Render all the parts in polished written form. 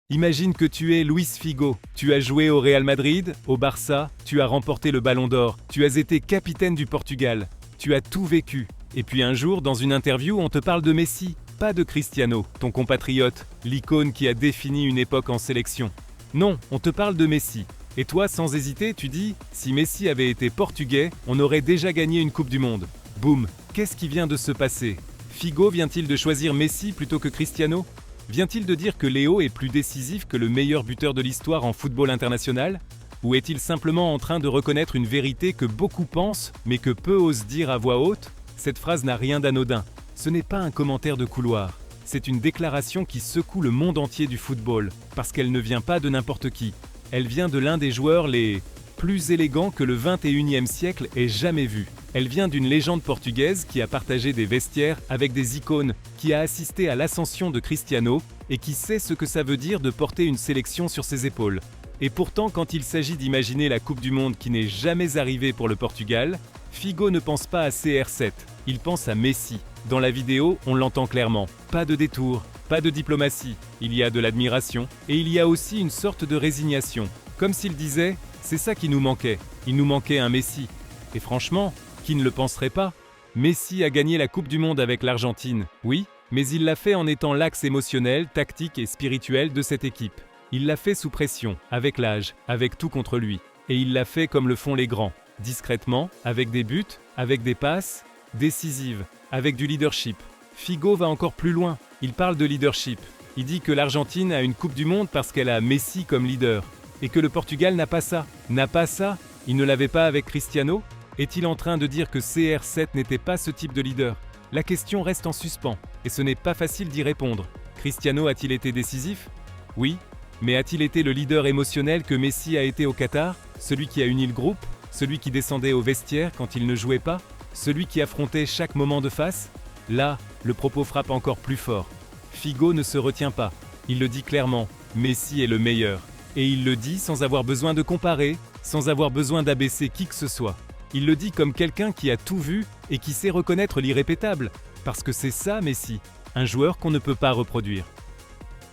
Imagine que tu es Luis Figo. Tu as joué au Real Madrid, au Barça, tu as remporté le Ballon d'Or, tu as été capitaine du Portugal, tu as tout vécu. Et puis un jour, dans une interview, on te parle de Messi, pas de Cristiano, ton compatriote, l'icône qui a défini une époque en sélection. Non, on te parle de Messi. Et toi, sans hésiter, tu dis, si Messi avait été portugais, on aurait déjà gagné une Coupe du Monde. Boum, qu'est-ce qui vient de se passer? Figo vient-il de choisir Messi plutôt que Cristiano? Vient-il de dire que Léo est plus décisif que le meilleur buteur de l'histoire en football international? Ou est-il simplement en train de reconnaître une vérité que beaucoup pensent, mais que peu osent dire à voix haute? Cette phrase n'a rien d'anodin. Ce n'est pas un commentaire de couloir. C'est une déclaration qui secoue le monde entier du football, parce qu'elle ne vient pas de n'importe qui. Elle vient de l'un des joueurs les plus élégants que le 21e siècle ait jamais vu. Elle vient d'une légende portugaise qui a partagé des vestiaires avec des icônes, qui a assisté à l'ascension de Cristiano et qui sait ce que ça veut dire de porter une sélection sur ses épaules. Et pourtant, quand il s'agit d'imaginer la Coupe du Monde qui n'est jamais arrivée pour le Portugal, Figo ne pense pas à CR7, il pense à Messi. Dans la vidéo, on l'entend clairement. Pas de détour, pas de diplomatie, il y a de l'admiration et il y a aussi une sorte de résignation. Comme s'il disait, c'est ça qui nous manquait, il nous manquait un Messi. Et franchement, qui ne le penserait pas? Messi a gagné la Coupe du Monde avec l'Argentine, oui, mais il l'a fait en étant l'axe émotionnel, tactique et spirituel de cette équipe. Il l'a fait sous pression, avec l'âge, avec tout contre lui. Et il l'a fait comme le font les grands, discrètement, avec des buts, avec des passes, décisives, avec du leadership. Figo va encore plus loin, il parle de leadership. Il dit que l'Argentine a une Coupe du Monde parce qu'elle a Messi comme leader. Et que le Portugal n'a pas ça. N'a pas ça? Il ne l'avait pas avec Cristiano? Est-il en train de dire que CR7 n'était pas ce type de leader? La question reste en suspens, et ce n'est pas facile d'y répondre. Cristiano a-t-il été décisif? Oui, mais a-t-il été le leader émotionnel que Messi a été au Qatar? Celui qui a uni le groupe? Celui qui descendait au vestiaire quand il ne jouait pas? Celui qui affrontait chaque moment de face? Là, le propos frappe encore plus fort. Figo ne se retient pas. Il le dit clairement, Messi est le meilleur. Et il le dit sans avoir besoin de comparer, sans avoir besoin d'abaisser qui que ce soit. Il le dit comme quelqu'un qui a tout vu et qui sait reconnaître l'irrépétable. Parce que c'est ça Messi, un joueur qu'on ne peut pas reproduire.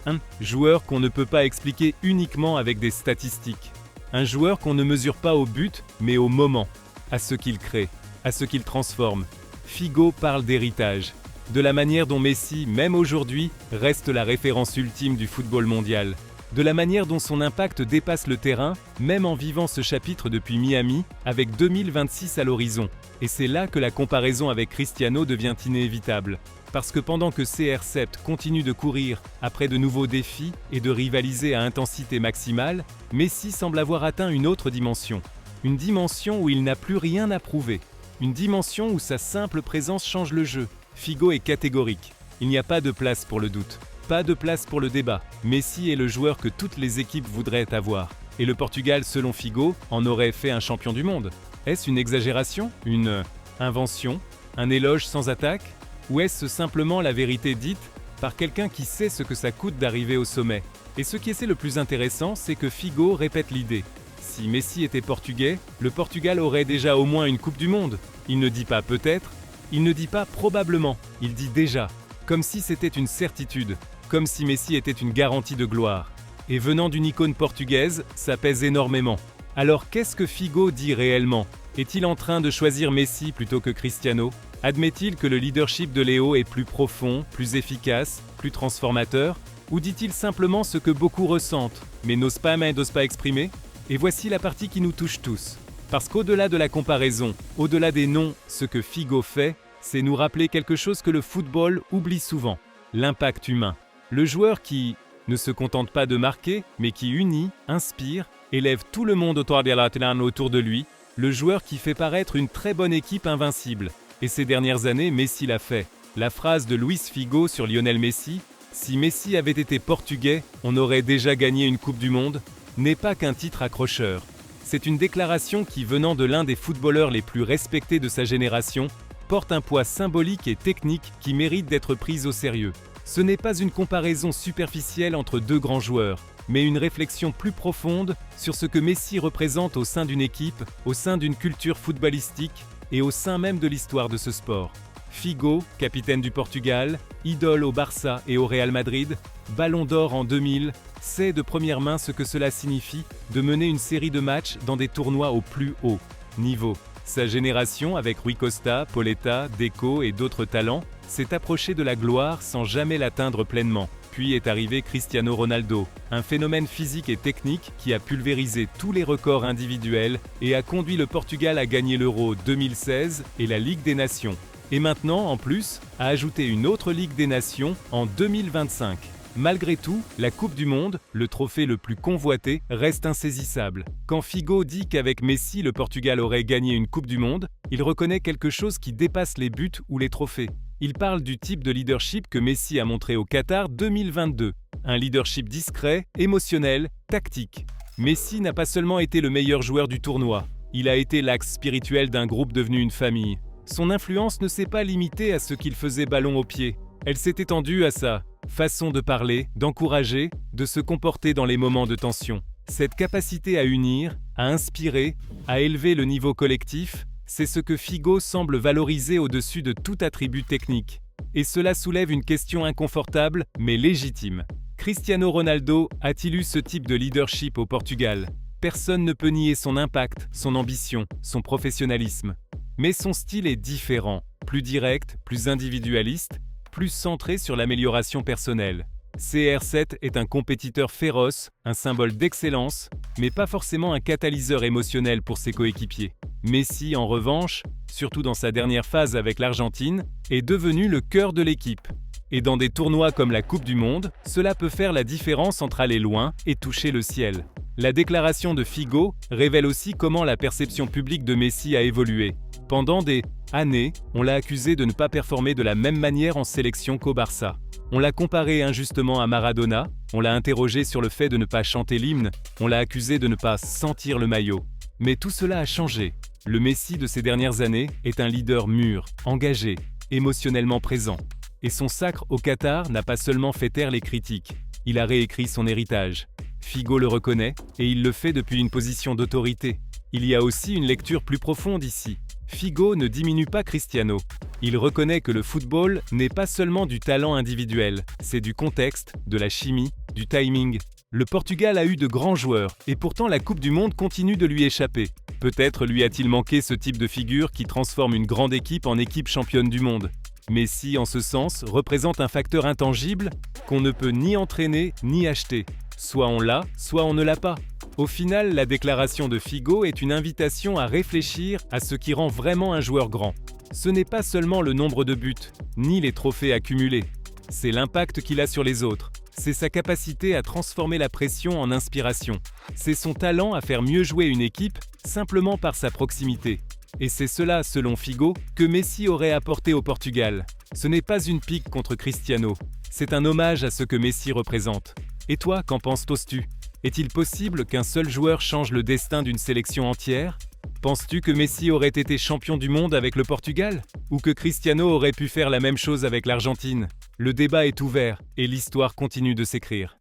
Un joueur qu'on ne peut pas expliquer uniquement avec des statistiques. Un joueur qu'on ne mesure pas au but, mais au moment, à ce qu'il crée, à ce qu'il transforme. Figo parle d'héritage, de la manière dont Messi, même aujourd'hui, reste la référence ultime du football mondial. De la manière dont son impact dépasse le terrain, même en vivant ce chapitre depuis Miami, avec 2026 à l'horizon. Et c'est là que la comparaison avec Cristiano devient inévitable. Parce que pendant que CR7 continue de courir après de nouveaux défis et de rivaliser à intensité maximale, Messi semble avoir atteint une autre dimension. Une dimension où il n'a plus rien à prouver. Une dimension où sa simple présence change le jeu. Figo est catégorique. Il n'y a pas de place pour le doute. Pas de place pour le débat. Messi est le joueur que toutes les équipes voudraient avoir. Et le Portugal, selon Figo, en aurait fait un champion du monde. Est-ce une exagération? Une invention? Un éloge sans attaque? Ou est-ce simplement la vérité dite par quelqu'un qui sait ce que ça coûte d'arriver au sommet? Et ce qui est le plus intéressant, c'est que Figo répète l'idée. Si Messi était portugais, le Portugal aurait déjà au moins une Coupe du Monde. Il ne dit pas peut-être, il ne dit pas probablement, il dit déjà. Comme si c'était une certitude. Comme si Messi était une garantie de gloire. Et venant d'une icône portugaise, ça pèse énormément. Alors qu'est-ce que Figo dit réellement? Est-il en train de choisir Messi plutôt que Cristiano? Admet-il que le leadership de Léo est plus profond, plus efficace, plus transformateur? Ou dit-il simplement ce que beaucoup ressentent, mais n'osent pas exprimer? Et voici la partie qui nous touche tous. Parce qu'au-delà de la comparaison, au-delà des noms, ce que Figo fait, c'est nous rappeler quelque chose que le football oublie souvent. L'impact humain. Le joueur qui ne se contente pas de marquer, mais qui unit, inspire, élève tout le monde autour de lui, le joueur qui fait paraître une très bonne équipe invincible. Et ces dernières années, Messi l'a fait. La phrase de Luis Figo sur Lionel Messi, « Si Messi avait été portugais, on aurait déjà gagné une Coupe du Monde », n'est pas qu'un titre accrocheur. C'est une déclaration qui, venant de l'un des footballeurs les plus respectés de sa génération, porte un poids symbolique et technique qui mérite d'être prise au sérieux. Ce n'est pas une comparaison superficielle entre deux grands joueurs, mais une réflexion plus profonde sur ce que Messi représente au sein d'une équipe, au sein d'une culture footballistique et au sein même de l'histoire de ce sport. Figo, capitaine du Portugal, idole au Barça et au Real Madrid, Ballon d'Or en 2000, sait de première main ce que cela signifie de mener une série de matchs dans des tournois au plus haut niveau. Sa génération, avec Rui Costa, Pauletta, Deco et d'autres talents, s'est approchée de la gloire sans jamais l'atteindre pleinement. Puis est arrivé Cristiano Ronaldo, un phénomène physique et technique qui a pulvérisé tous les records individuels et a conduit le Portugal à gagner l'Euro 2016 et la Ligue des Nations. Et maintenant, en plus, a ajouté une autre Ligue des Nations en 2025. Malgré tout, la Coupe du Monde, le trophée le plus convoité, reste insaisissable. Quand Figo dit qu'avec Messi, le Portugal aurait gagné une Coupe du Monde, il reconnaît quelque chose qui dépasse les buts ou les trophées. Il parle du type de leadership que Messi a montré au Qatar 2022. Un leadership discret, émotionnel, tactique. Messi n'a pas seulement été le meilleur joueur du tournoi, il a été l'axe spirituel d'un groupe devenu une famille. Son influence ne s'est pas limitée à ce qu'il faisait ballon au pied. Elle s'est étendue à sa façon de parler, d'encourager, de se comporter dans les moments de tension. Cette capacité à unir, à inspirer, à élever le niveau collectif, c'est ce que Figo semble valoriser au-dessus de tout attribut technique. Et cela soulève une question inconfortable, mais légitime. Cristiano Ronaldo a-t-il eu ce type de leadership au Portugal ? Personne ne peut nier son impact, son ambition, son professionnalisme. Mais son style est différent, plus direct, plus individualiste, plus centré sur l'amélioration personnelle. CR7 est un compétiteur féroce, un symbole d'excellence, mais pas forcément un catalyseur émotionnel pour ses coéquipiers. Messi, en revanche, surtout dans sa dernière phase avec l'Argentine, est devenu le cœur de l'équipe. Et dans des tournois comme la Coupe du Monde, cela peut faire la différence entre aller loin et toucher le ciel. La déclaration de Figo révèle aussi comment la perception publique de Messi a évolué. Pendant des années, on l'a accusé de ne pas performer de la même manière en sélection qu'au Barça. On l'a comparé injustement à Maradona, on l'a interrogé sur le fait de ne pas chanter l'hymne, on l'a accusé de ne pas sentir le maillot. Mais tout cela a changé. Le Messi de ces dernières années est un leader mûr, engagé, émotionnellement présent. Et son sacre au Qatar n'a pas seulement fait taire les critiques, il a réécrit son héritage. Figo le reconnaît, et il le fait depuis une position d'autorité. Il y a aussi une lecture plus profonde ici. Figo ne diminue pas Cristiano. Il reconnaît que le football n'est pas seulement du talent individuel, c'est du contexte, de la chimie, du timing. Le Portugal a eu de grands joueurs, et pourtant la Coupe du Monde continue de lui échapper. Peut-être lui a-t-il manqué ce type de figure qui transforme une grande équipe en équipe championne du monde. Messi, en ce sens, représente un facteur intangible qu'on ne peut ni entraîner ni acheter. Soit on l'a, soit on ne l'a pas. Au final, la déclaration de Figo est une invitation à réfléchir à ce qui rend vraiment un joueur grand. Ce n'est pas seulement le nombre de buts, ni les trophées accumulés. C'est l'impact qu'il a sur les autres. C'est sa capacité à transformer la pression en inspiration. C'est son talent à faire mieux jouer une équipe simplement par sa proximité. Et c'est cela, selon Figo, que Messi aurait apporté au Portugal. Ce n'est pas une pique contre Cristiano, c'est un hommage à ce que Messi représente. Et toi, qu'en penses-tu ? Est-il possible qu'un seul joueur change le destin d'une sélection entière ? Penses-tu que Messi aurait été champion du monde avec le Portugal ? Ou que Cristiano aurait pu faire la même chose avec l'Argentine ? Le débat est ouvert et l'histoire continue de s'écrire.